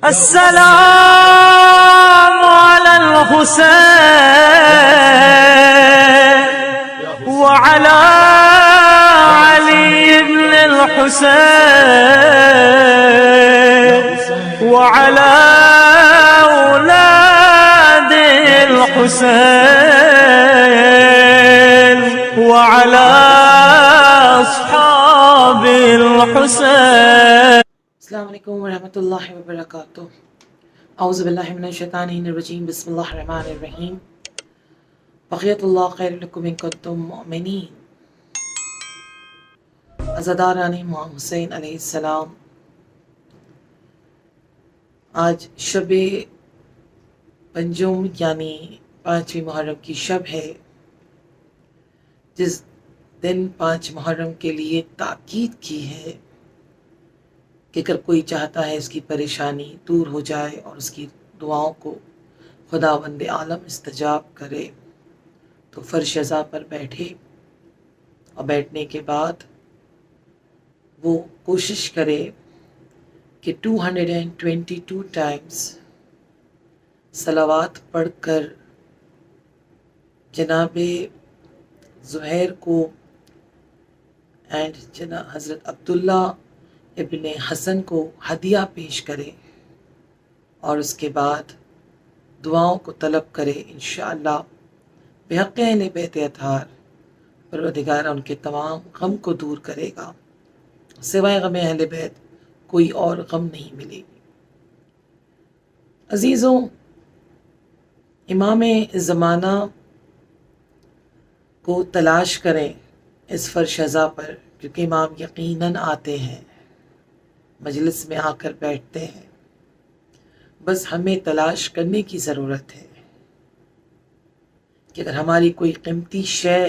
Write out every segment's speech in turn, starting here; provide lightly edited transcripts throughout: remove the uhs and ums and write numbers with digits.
السلام على الحسين وعلى علي بن الحسين وعلى أولاد الحسين وعلى أصحاب الحسين. السلام علیکم ورحمۃ اللہ وبرکاتہ. اعوذ باللہ من الشیطان الرجیم. بسم اللہ الرحمن الرحیم. بقیت اللہ خیر لکم ان کنتم مؤمنین. عزاداران امام حسین علیہ السلام، آج شب پنجم یعنی 5ویں محرم کی شب ہے، جس دن 5 محرم کے لیے تاکید کی ہے کہ اگر کوئی چاہتا ہے اس کی پریشانی دور ہو جائے اور اس کی دعاؤں کو خداوند عالم استجاب کرے تو فرش ازا پر بیٹھے، اور بیٹھنے کے بعد وہ کوشش کرے کہ 222 ٹائمز صلوات پڑھ کر جناب زہیر کو اینڈ جناب حضرت عبداللہ ابن حسن کو ہدیہ پیش کرے، اور اس کے بعد دعاؤں کو طلب کرے. انشاءاللہ بحق اہل بیت اطہار پروردگار ان کے تمام غم کو دور کرے گا. سوائے غم اہل بیت کوئی اور غم نہیں ملے گی. عزیزوں، امام زمانہ کو تلاش کریں اس فرش ازا پر، کیونکہ امام یقیناً آتے ہیں، مجلس میں آ کر بیٹھتے ہیں. بس ہمیں تلاش کرنے کی ضرورت ہے کہ اگر ہماری کوئی قیمتی شے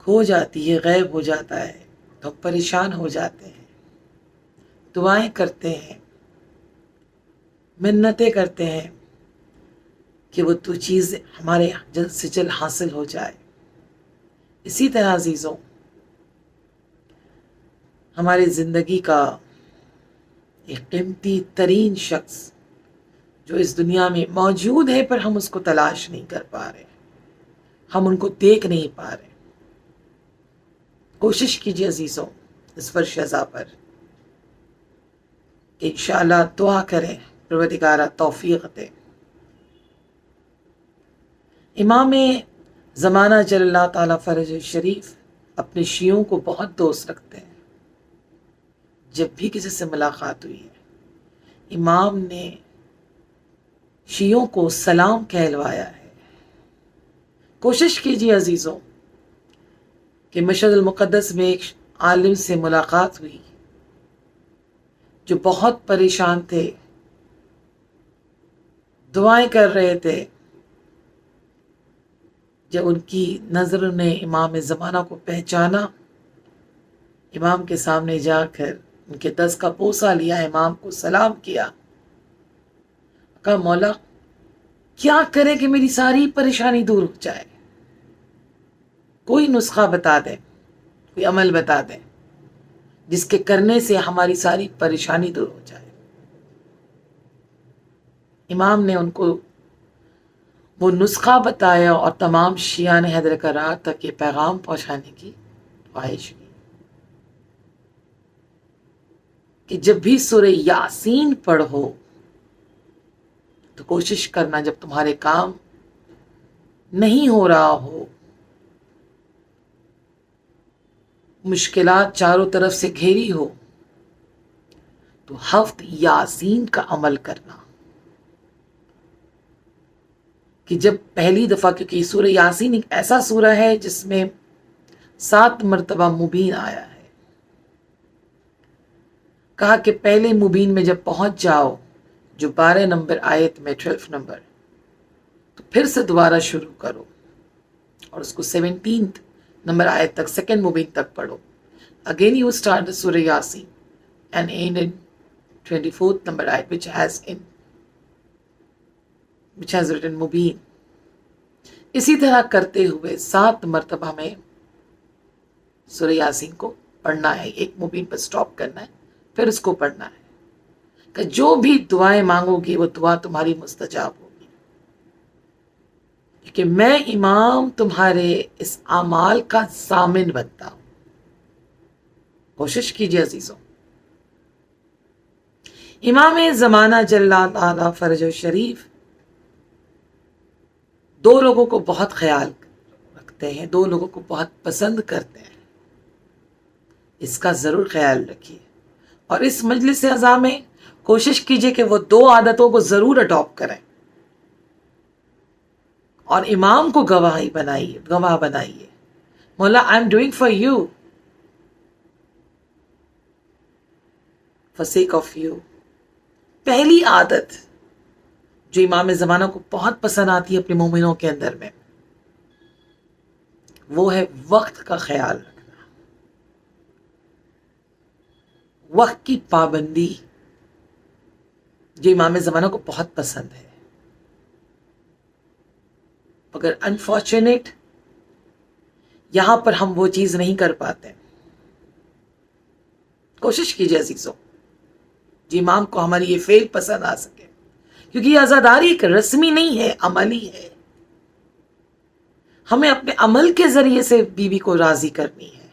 کھو جاتی ہے، غائب ہو جاتا ہے، تو ہم پریشان ہو جاتے ہیں، دعائیں کرتے ہیں، منتیں کرتے ہیں کہ وہ تو چیز ہمارے جلد سے جلد حاصل ہو جائے. اسی طرح عزیزوں، ہماری زندگی کا ایک قیمتی ترین شخص جو اس دنیا میں موجود ہے پر ہم اس کو تلاش نہیں کر پا رہے، ہم ان کو دیکھ نہیں پا رہے. کوشش کیجیے عزیزوں اس فرش ازا پر کہ انشاءاللہ دعا کریں پروردگارہ توفیق دے. امام زمانہ جل اللہ تعالیٰ فرج شریف اپنے شیعوں کو بہت دوست رکھتے ہیں. جب بھی کسی سے ملاقات ہوئی ہے، امام نے شیعوں کو سلام کہلوایا ہے. کوشش کیجیے عزیزوں کہ مشہد المقدس میں ایک عالم سے ملاقات ہوئی جو بہت پریشان تھے، دعائیں کر رہے تھے. جب ان کی نظر نے امام زمانہ کو پہچانا، امام کے سامنے جا کر ان کے دست کا بوسہ لیا، امام کو سلام کیا، کہا مولا کیا کرے کہ میری ساری پریشانی دور ہو جائے؟ کوئی نسخہ بتا دیں، کوئی عمل بتا دیں جس کے کرنے سے ہماری ساری پریشانی دور ہو جائے. امام نے ان کو وہ نسخہ بتایا اور تمام شیعان حیدر کرار تک یہ پیغام پہنچانے کی خواہش کی کہ جب بھی سورہ یاسین پڑھو تو کوشش کرنا جب تمہارے کام نہیں ہو رہا ہو، مشکلات چاروں طرف سے گھیری ہو، تو ہفت یاسین کا عمل کرنا. کہ جب پہلی دفعہ، کیونکہ سورہ یاسین ایک ایسا سورہ ہے جس میں 7 مرتبہ مبین آیا ہے، کہا کہ پہلے مبین میں جب پہنچ جاؤ جو 12 نمبر آیت میں 12 نمبر، تو پھر سے دوبارہ شروع کرو اور اس کو 17 نمبر آیت تک، سیکنڈ مبین تک پڑھو. اگین یو اسٹارٹ سورہ Yasin and and in 24 number آیت which has written مبین. اسی طرح کرتے ہوئے 7 مرتبہ میں سورہ یاسین کو پڑھنا ہے. ایک مبین پر سٹاپ کرنا ہے، پھر اس کو پڑھنا ہے کہ جو بھی دعائیں مانگو گی وہ دعا تمہاری مستجاب ہوگی، کہ میں امام تمہارے اس اعمال کا ضامن بنتا ہوں۔ کوشش کیجیے عزیزوں، امام زمانہ جل تعالی فرج و شریف دو لوگوں کو بہت خیال رکھتے ہیں، دو لوگوں کو بہت پسند کرتے ہیں، اس کا ضرور خیال رکھیے، اور اس مجلس اعزاں میں کوشش کیجیے کہ وہ دو عادتوں کو ضرور اڈاپٹ کریں اور امام کو گواہ بنائیے، مولا I am doing for you, for sake of you. پہلی عادت جو امام زمانہ کو بہت پسند آتی ہے اپنے مومنوں کے اندر میں، وہ ہے وقت کا خیال رکھنا، وقت کی پابندی جو امام زمانہ کو بہت پسند ہے۔ مگر انفارچونیٹ یہاں پر ہم وہ چیز نہیں کر پاتے۔ کوشش کیجیے عزیزوں جی امام کو ہماری یہ فعل پسند آ سکے، کیونکہ یہ عزاداری ایک رسمی نہیں ہے، عملی ہے۔ ہمیں اپنے عمل کے ذریعے سے بیوی کو راضی کرنی ہے،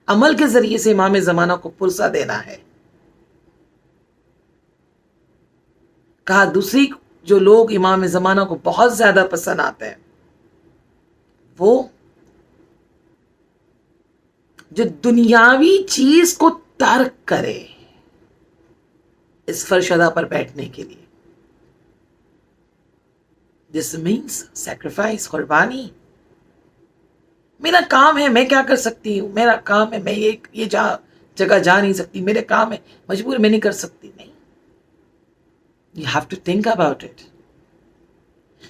عمل کے ذریعے سے امام زمانہ کو پرسہ دینا ہے۔ کہا دوسری جو لوگ امام زمانہ کو بہت زیادہ پسند آتے ہیں وہ جو دنیاوی چیز کو ترک کرے اس فرشدہ پر بیٹھنے کے لیے، دس مینس سیکریفائس، قربانی۔ میرا کام ہے، میں کیا کر سکتی ہوں، میرا کام ہے، میں یہ جگہ جا نہیں سکتی، میرے کام ہے، مجبور میں نہیں کر سکتی، نہیں۔ You have to think about it،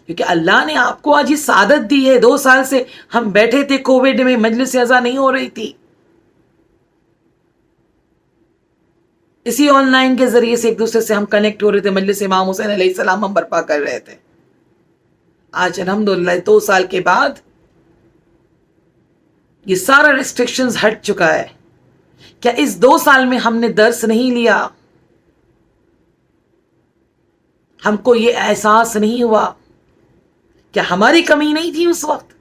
کیونکہ اللہ نے آپ کو آج یہ سعادت دی ہے۔ 2 سال سے ہم بیٹھے تھے کووڈ میں، مجلس اعزاں نہیں ہو رہی تھی، اسی آن لائن کے ذریعے سے ایک دوسرے سے ہم کنیکٹ ہو رہے تھے، مجلس امام حسین علیہ السلام ہم برپا کر رہے تھے۔ آج الحمدللہ 2 سال کے بعد یہ سارا ریسٹرکشنز ہٹ چکا ہے۔ کیا اس 2 سال میں ہم نے درس نہیں لیا؟ ہم کو یہ احساس نہیں ہوا؟ کیا ہماری کمی نہیں تھی اس وقت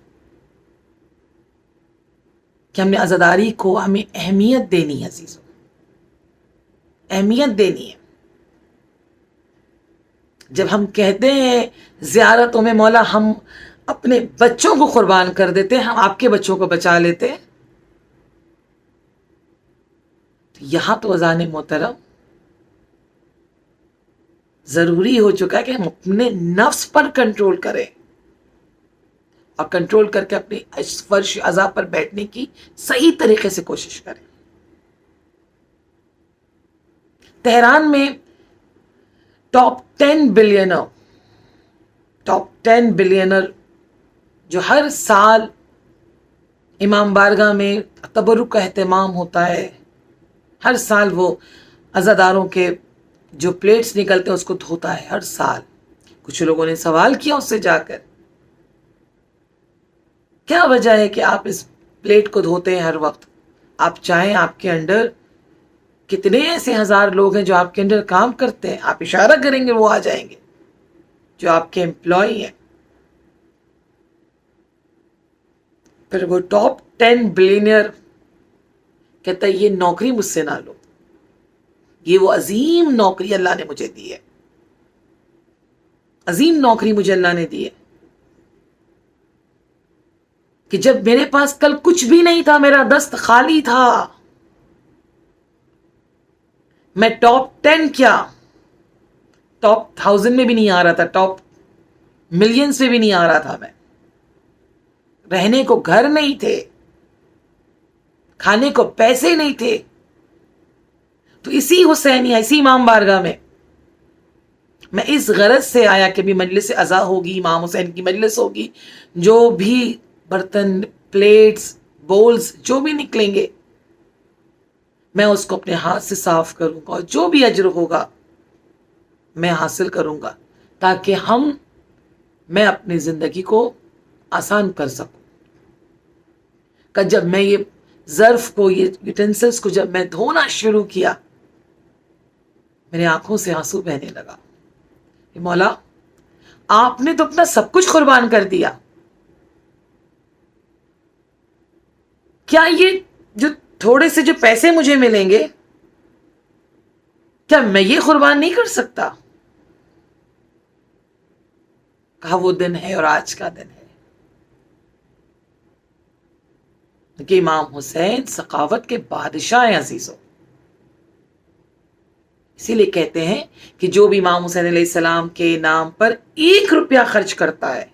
کہ ہم نے عزاداری کو ہمیں اہمیت دینی ہے عزیزوں، اہمیت دینی ہے۔ جب ہم کہتے ہیں زیارتوں میں مولا ہم اپنے بچوں کو قربان کر دیتے ہیں، ہم آپ کے بچوں کو بچا لیتے ہیں، تو یہاں تو اذان محترم ضروری ہو چکا ہے کہ ہم اپنے نفس پر کنٹرول کریں اور کنٹرول کر کے اپنی فرش عزا پر بیٹھنے کی صحیح طریقے سے کوشش کریں۔ تہران میں ٹاپ 10 بلینر جو ہر سال امام بارگاہ میں تبرک کا اہتمام ہوتا ہے، ہر سال وہ عزاداروں کے جو پلیٹس نکلتے ہیں اس کو دھوتا ہے ہر سال۔ کچھ لوگوں نے سوال کیا اس سے جا کر، کیا وجہ ہے کہ آپ اس پلیٹ کو دھوتے ہیں ہر وقت؟ آپ چاہیں آپ کے انڈر کتنے ایسے 1000 لوگ ہیں جو آپ کے انڈر کام کرتے ہیں، آپ اشارہ کریں گے وہ آ جائیں گے جو آپ کے امپلائی ہیں۔ پھر وہ ٹاپ 10 بلینئر کہتا ہے یہ نوکری مجھ سے نہ لو، یہ وہ عظیم نوکری اللہ نے مجھے دی ہے، عظیم نوکری مجھے اللہ نے دی ہے کہ جب میرے پاس کل کچھ بھی نہیں تھا، میرا دست خالی تھا، میں ٹاپ 10 کیا ٹاپ 1000 میں بھی نہیں آ رہا تھا، ٹاپ ملینز میں بھی نہیں آ رہا تھا، میں رہنے کو گھر نہیں تھے، کھانے کو پیسے نہیں تھے، تو اسی حسینیہ، اسی امام بارگاہ میں میں اس غرض سے آیا کہ بھی مجلس عزا ہوگی، امام حسین کی مجلس ہوگی، جو بھی برتن، پلیٹس، بولز جو بھی نکلیں گے میں اس کو اپنے ہاتھ سے صاف کروں گا، اور جو بھی اجر ہوگا میں حاصل کروں گا، تاکہ میں اپنی زندگی کو آسان کر سکوں۔ کہ جب میں یہ ظرف کو، یہ یوٹینسلس کو جب میں دھونا شروع کیا میرے آنکھوں سے آنسو بہنے لگا کہ مولا آپ نے تو اپنا سب کچھ قربان کر دیا، کیا یہ جو تھوڑے سے جو پیسے مجھے ملیں گے کیا میں یہ قربان نہیں کر سکتا؟ کہا وہ دن ہے اور آج کا دن ہے کہ امام حسین سخاوت کے بادشاہ ہیں عزیزوں. اسی لیے کہتے ہیں کہ جو بھی امام حسین علیہ السلام کے نام پر 1 روپیہ خرچ کرتا ہے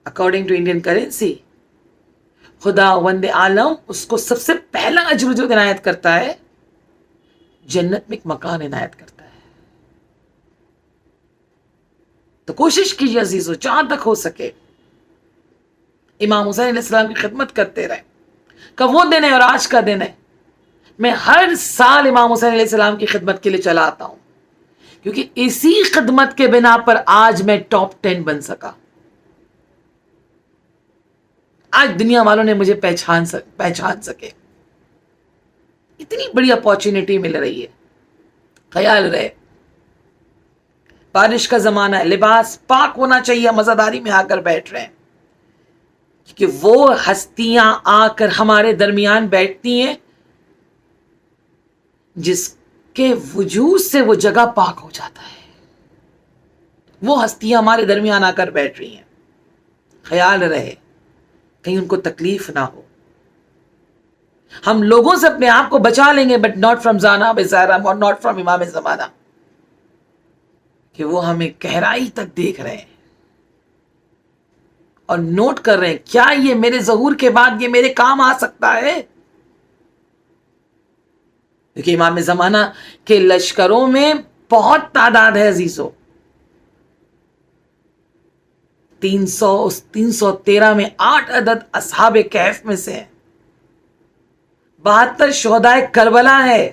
اکارڈنگ ٹو انڈین کرنسی، خدا وند عالم اس کو سب سے پہلا اجر جو عنایت کرتا ہے جنت میں ایک مکان عنایت کرتا ہے. تو کوشش کیجیے عزیزو جہاں تک ہو سکے امام حسین علیہ السلام کی خدمت کرتے رہے. کب وہ دن ہے اور آج کا دن ہے. میں ہر سال امام حسین علیہ السلام کی خدمت کے لیے چلا آتا ہوں کیونکہ اسی خدمت کے بنا پر آج میں ٹاپ 10 بن سکا. آج دنیا والوں نے مجھے پہچان سکے. اتنی بڑی اپارچونٹی مل رہی ہے. خیال رہے بارش کا زمانہ ہے، لباس پاک ہونا چاہیے. مزاداری میں آ کر بیٹھ رہے ہیں کیونکہ وہ ہستیاں آ کر ہمارے درمیان بیٹھتی ہیں جس کے وجود سے وہ جگہ پاک ہو جاتا ہے. وہ ہستیاں ہمارے درمیان آ کر بیٹھ رہی ہیں. خیال رہے کہیں ان کو تکلیف نہ ہو. ہم لوگوں سے اپنے آپ کو بچا لیں گے بٹ ناٹ فرام زانا بزارہ اور ناٹ فرام امام زمانہ، کہ وہ ہمیں گہرائی تک دیکھ رہے ہیں اور نوٹ کر رہے ہیں کیا یہ میرے ظہور کے بعد یہ میرے کام آ سکتا ہے. کیونکہ امام زمانہ کے لشکروں میں بہت تعداد ہے عزیزو. 313 میں 8 عدد اصحاب کہف میں سے 72 شہدائے کربلا ہے.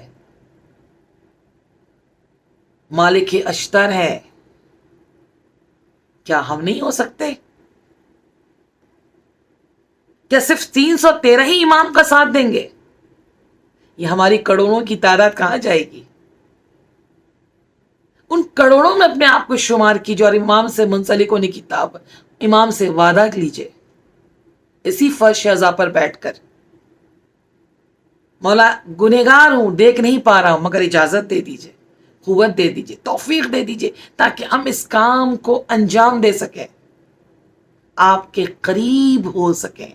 مالک اشتر ہے. کیا ہم نہیں ہو سکتے؟ کیا صرف 313 ہی امام کا ساتھ دیں گے؟ یہ ہماری کروڑوں کی تعداد کہاں جائے گی؟ ان کروڑوں میں اپنے آپ کو شمار کیجیے اور امام سے منسلک ہونے کی امام سے وعدہ لیجیے اسی فرش عزا پر بیٹھ کر، مولا گنہگار ہوں، دیکھ نہیں پا رہا ہوں، مگر اجازت دے دیجیے، قوت دے دیجیے، توفیق دے دیجیے تاکہ ہم اس کام کو انجام دے سکیں، آپ کے قریب ہو سکیں.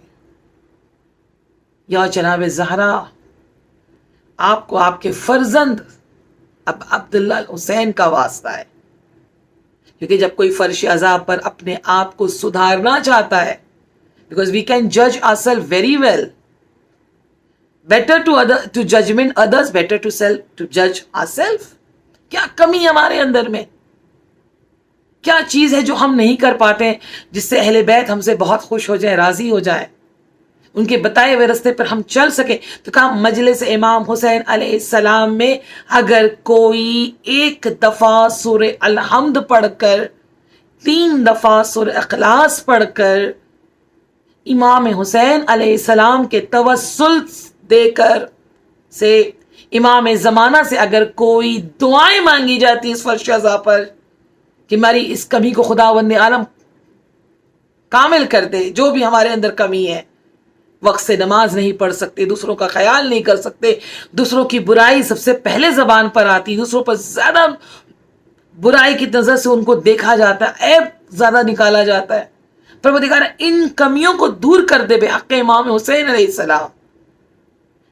یا جناب زہرا آپ کو آپ کے فرزند اب عبداللہ حسین کا واسطہ ہے. کیونکہ جب کوئی فرش عزا پر اپنے آپ کو سدھارنا چاہتا ہے، because we can judge ourselves very well, better to judgment others, better to judge ourselves. کیا کمی ہمارے اندر میں، کیا چیز ہے جو ہم نہیں کر پاتے جس سے اہل بیت ہم سے بہت خوش ہو جائیں، راضی ہو جائیں، ان کے بتائے ہوئے راستے پر ہم چل سکیں. تو کہا مجلس امام حسین علیہ السلام میں اگر کوئی 1 دفعہ سورہ الحمد پڑھ کر 3 دفعہ سورہ اخلاص پڑھ کر امام حسین علیہ السلام کے توسل دے کر سے امام زمانہ سے اگر کوئی دعائیں مانگی جاتی اس فرش عزا پر کہ ہماری اس کمی کو خداوند عالم کامل کر دے، جو بھی ہمارے اندر کمی ہے، وقت سے نماز نہیں پڑھ سکتے، دوسروں کا خیال نہیں کر سکتے، دوسروں کی برائی سب سے پہلے زبان پر آتی، دوسروں پر زیادہ برائی کی نظر سے ان کو دیکھا جاتا ہے، عیب زیادہ نکالا جاتا ہے، پروردگار ان کمیوں کو دور کر دے بے حق امام حسین علیہ السلام.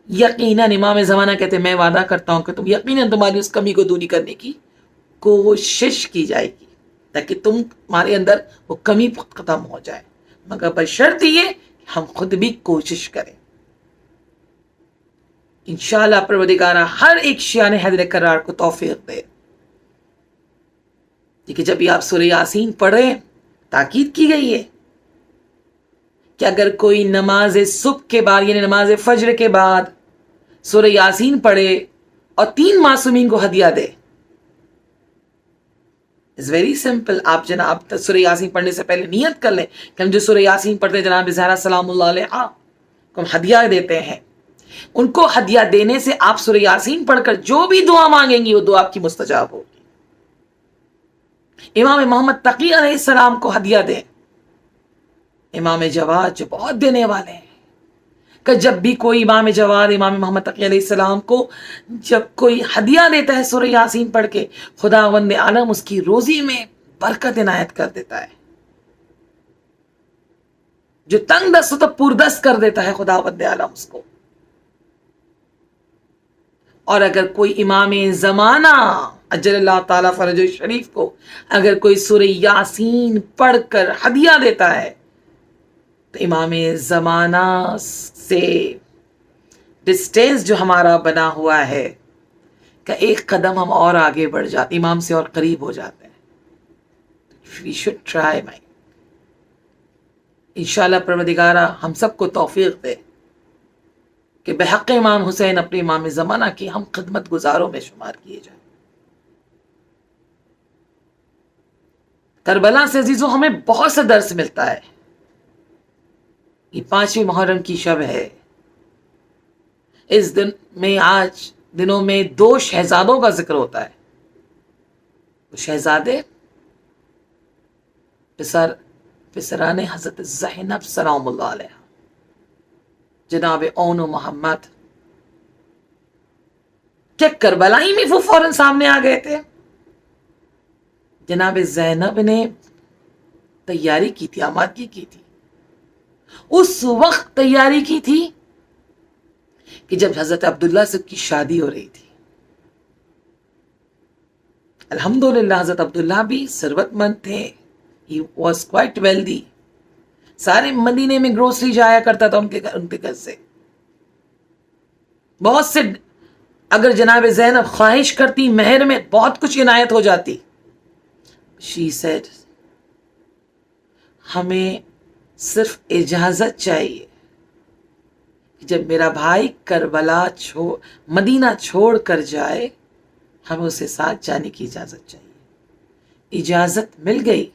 یقیناً امام زمانہ کہتے ہیں میں وعدہ کرتا ہوں کہ تم یقیناً تمہاری اس کمی کو دوری کرنے کی کوشش کی جائے گی تاکہ تمہارے اندر وہ کمی ختم ہو جائے، مگر بشرط یہ ہم خود بھی کوشش کریں. انشاءاللہ پروردگارہ ہر ایک شیعہ حیدر کرار کو توفیق دے. کہ جب بھی آپ سورہ یاسین پڑھیں تاکید کی گئی ہے کہ اگر کوئی نماز صبح کے بعد یعنی نماز فجر کے بعد سورہ یاسین پڑھے اور 3 معصومین کو ہدیہ دے. It's very simple. آپ جناب سورہ یاسین پڑھنے سے پہلے نیت کر لیں کہ ہم جو سورہ یاسین پڑھتے ہیں جناب زہرا سلام اللہ علیہا کو ہم ہدیہ دیتے ہیں. ان کو ہدیہ دینے سے آپ سورہ یاسین پڑھ کر جو بھی دعا مانگیں گی وہ دعا آپ کی مستجاب ہوگی. امام محمد تقی علیہ السلام کو ہدیہ دیں. امام جواد جو بہت دینے والے ہیں، کہ جب بھی کوئی امام جواد امام محمد تقی علیہ السلام کو جب کوئی ہدیہ دیتا ہے سورہ یاسین پڑھ کے، خداوند عالم اس کی روزی میں برکت عنایت کر دیتا ہے. جو تنگ دست ہو تو پردست کر دیتا ہے خداوند عالم اس کو. اور اگر کوئی امام زمانہ اجل اللہ تعالیٰ فرج شریف کو اگر کوئی سورہ یاسین پڑھ کر ہدیہ دیتا ہے تو امام زمانہ سے ڈسٹینس جو ہمارا بنا ہوا ہے کہ ایک قدم ہم اور آگے بڑھ جاتے، امام سے اور قریب ہو جاتے ہیں. We should try my. انشاءاللہ پروردگارہ ہم سب کو توفیق دے کہ بحق امام حسین اپنے امام زمانہ کی ہم خدمت گزاروں میں شمار کیے جائیں. کربلا سے عزیزوں ہمیں بہت سے درس ملتا ہے. یہ 5ویں محرم کی شب ہے. اس دن میں آج دنوں میں 2 شہزادوں کا ذکر ہوتا ہے. وہ شہزادے پسران حضرت زینب سلام اللہ علیہ، جناب اون و محمد، کیا کربلا ہی میں وہ فوراً سامنے آ گئے تھے؟ جناب زینب نے تیاری کی تھی، آمادگی کی تھی. اس وقت تیاری کی تھی کہ جب حضرت عبداللہ سے کی شادی ہو رہی تھی. الحمدللہ حضرت عبداللہ بھی ثروت مند تھے. He was quite wealthy. سارے مدینے میں گروسری جایا کرتا تھا ان کے گھر سے. بہت سے اگر جناب زینب خواہش کرتی مہر میں بہت کچھ عنایت ہو جاتی. She said ہمیں صرف اجازت چاہیے کہ جب میرا بھائی کربلا مدینہ چھوڑ کر جائے ہمیں اسے ساتھ جانے کی اجازت چاہیے. اجازت مل گئی.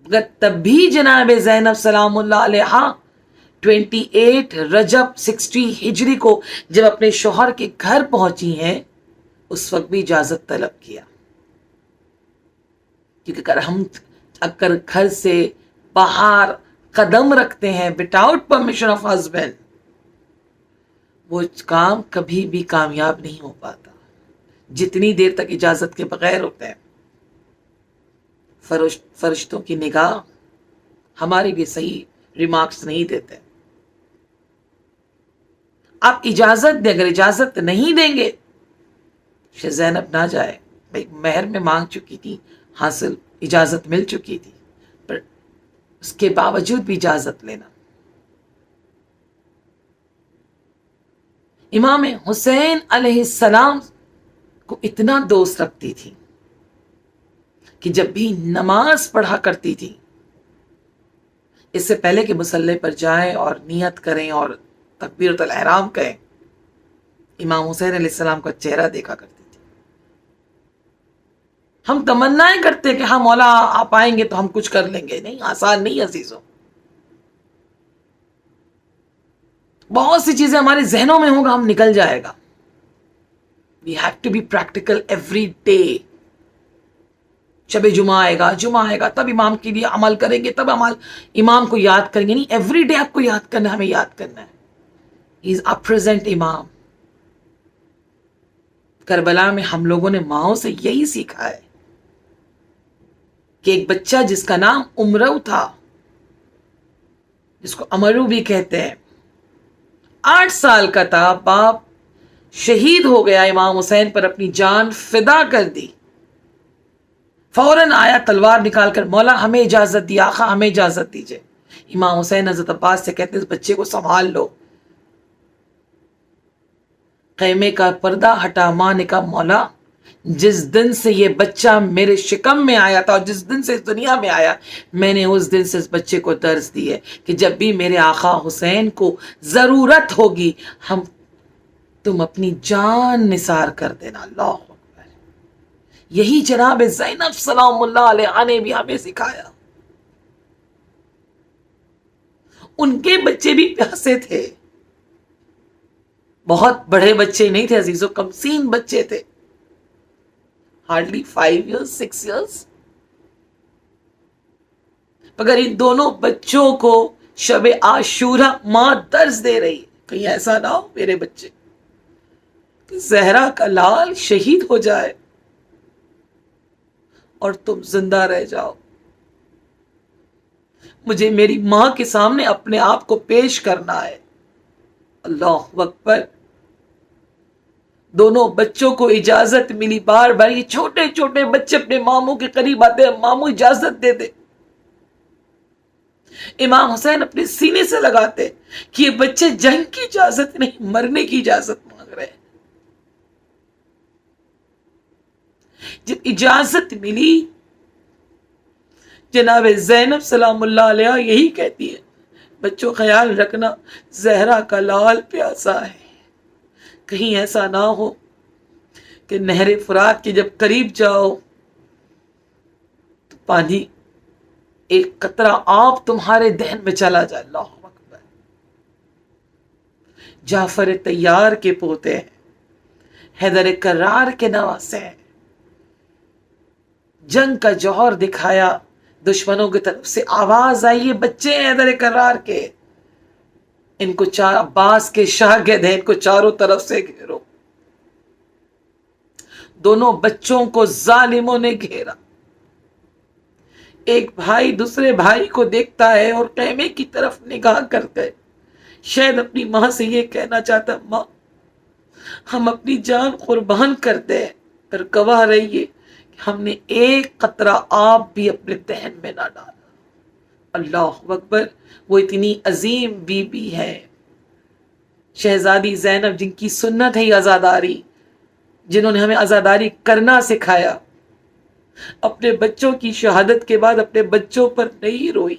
مگر تب بھی جناب زینب سلام اللہ علیہ 28 رجب 60 ہجری کو جب اپنے شوہر کے گھر پہنچی ہیں اس وقت بھی اجازت طلب کیا. کیونکہ اگر گھر سے باہر قدم رکھتے ہیں وداؤٹ پرمیشن آف ہسبینڈ وہ کام کبھی بھی کامیاب نہیں ہو پاتا جتنی دیر تک اجازت کے بغیر ہوتے ہیں. فرشتوں کی نگاہ ہمارے لیے صحیح ریمارکس نہیں دیتے. آپ اجازت دیں، اگر اجازت نہیں دیں گے زینب نہ جائے. بھائی مہر میں مانگ چکی تھی، حاصل اجازت مل چکی تھی، پر اس کے باوجود بھی اجازت لینا. امام حسین علیہ السلام کو اتنا دوست رکھتی تھی کہ جب بھی نماز پڑھا کرتی تھی اس سے پہلے کہ مصلی پر جائیں اور نیت کریں اور تکبیرۃ الاحرام کہیں امام حسین علیہ السلام کا چہرہ دیکھا کرتی تھی. ہم تمنائیں کرتے کہ ہاں مولا آپ آئیں گے تو ہم کچھ کر لیں گے. نہیں، آسان نہیں عزیزوں. بہت سی چیزیں ہمارے ذہنوں میں ہوں گا، ہم نکل جائے گا. We have to be practical every day. شب جمعہ آئے گا تب امام کے لیے عمل کریں گے، تب امام کو یاد کریں گے. نہیں، ایوری ڈے آپ کو یاد کرنا ہے، ہمیں یاد کرنا ہے. He is our present امام. کربلا میں ہم لوگوں نے ماؤں سے یہی سیکھا ہے کہ ایک بچہ جس کا نام امرو تھا، جس کو امرو بھی کہتے ہیں، 8 سال کا تھا. باپ شہید ہو گیا، امام حسین پر اپنی جان فدا کر دی. فوراً آیا تلوار نکال کر، مولا ہمیں اجازت دی، آقا ہمیں اجازت دیجئے. امام حسین حضرت عباس سے کہتے ہیں اس بچے کو سنبھال لو. خیمے کا پردہ ہٹا، ماں نے کہا مولا جس دن سے یہ بچہ میرے شکم میں آیا تھا اور جس دن سے اس دنیا میں آیا میں نے اس دن سے اس بچے کو درس دی ہے کہ جب بھی میرے آقا حسین کو ضرورت ہوگی تم اپنی جان نثار کر دینا. اللہ اکبر. یہی جناب زینب سلام اللہ علیہ نے بھی ہمیں سکھایا. ان کے بچے بھی پیاسے تھے، بہت بڑے بچے نہیں تھے عزیزوں، کم سین بچے تھے، ہارڈلی 5 ایئرس 6 ایئرس، مگر ان دونوں بچوں کو شب عاشورہ ماں درس دے رہی ہے، کہیں ایسا نہ ہو میرے بچے کہ زہرا کا لال شہید ہو جائے اور تم زندہ رہ جاؤ، مجھے میری ماں کے سامنے اپنے آپ کو پیش کرنا ہے۔ اللہ اکبر۔ دونوں بچوں کو اجازت ملی، بار بار یہ چھوٹے چھوٹے بچے اپنے ماموں کے قریب آتے ہیں، ماموں اجازت دے دے۔ امام حسین اپنے سینے سے لگاتے کہ یہ بچے جنگ کی اجازت نہیں، مرنے کی اجازت مانگ رہے ہیں۔ جب اجازت ملی، جناب زینب سلام اللہ علیہ یہی کہتی ہے، بچوں خیال رکھنا زہرا کا لال پیاسا ہے، کہیں ایسا نہ ہو کہ نہر فرات کے جب قریب جاؤ تو پانی ایک قطرہ آب تمہارے دہن میں چلا جائے۔ اللہ اکبر۔ جعفر طیار کے پوتے ہیں، حیدر کرار کے نواسے ہیں، جنگ کا جوہر دکھایا، دشمنوں کی طرف سے آواز آئی، یہ بچے ہیں حیدر کرار کے، ان کو عباس کے شاگرد ہیں، ان کو چاروں طرف سے گھیرو۔ دونوں بچوں کو ظالموں نے گھیرا، ایک بھائی دوسرے بھائی کو دیکھتا ہے اور خیمے کی طرف نگاہ کرتا ہے، شاید اپنی ماں سے یہ کہنا چاہتا، ماں ہم اپنی جان قربان کرتے ہیں، پر گواہ رہیے کہ ہم نے ایک قطرہ آب بھی اپنے دہن میں نہ ڈالا۔ اللہ اکبر۔ وہ اتنی عظیم بی بی ہے، شہزادی زینب، جن کی سنت ہے یہ عزاداری، جنہوں نے ہمیں عزاداری کرنا سکھایا، اپنے بچوں کی شہادت کے بعد اپنے بچوں پر نہیں روئی،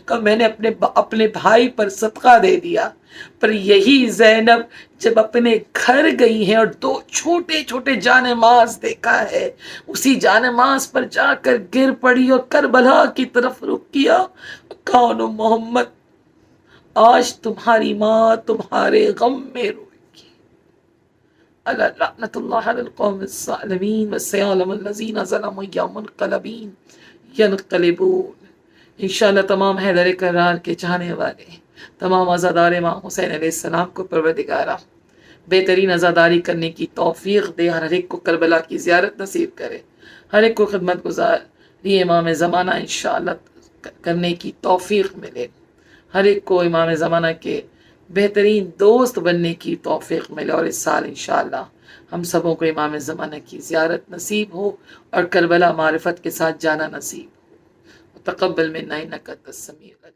کہ میں نے اپنے بھائی پر صدقہ دے دیا۔ پر یہی زینب جب اپنے گھر گئی ہیں اور 2 چھوٹے چھوٹے جانماز دیکھا ہے، اسی جانماز پر جا کر گر پڑی اور کربلا کی طرف رخ کیا، کون محمد آج تمہاری ماں تمہارے غم میں روئے گی۔ الا لعنت اللہ علی القوم الظالمین وسيعلم الذین ظلموا یوم منقلبین ینقلبون۔ انشاءاللہ تمام حیدر کرار کے چاہنے والے، تمام عزادار امام حسین علیہ السلام کو پروردگارہ بہترین عزاداری کرنے کی توفیق دے، ہر ایک کو کربلا کی زیارت نصیب کرے، ہر ایک کو خدمت گزاری امام زمانہ انشاءاللہ کرنے کی توفیق ملے، ہر ایک کو امام زمانہ کے بہترین دوست بننے کی توفیق ملے، اور اس سال انشاءاللہ ہم سبوں کو امام زمانہ کی زیارت نصیب ہو اور کربلا معرفت کے ساتھ جانا نصیب ہو۔ تقبل منا انک انت السمیع العلیم۔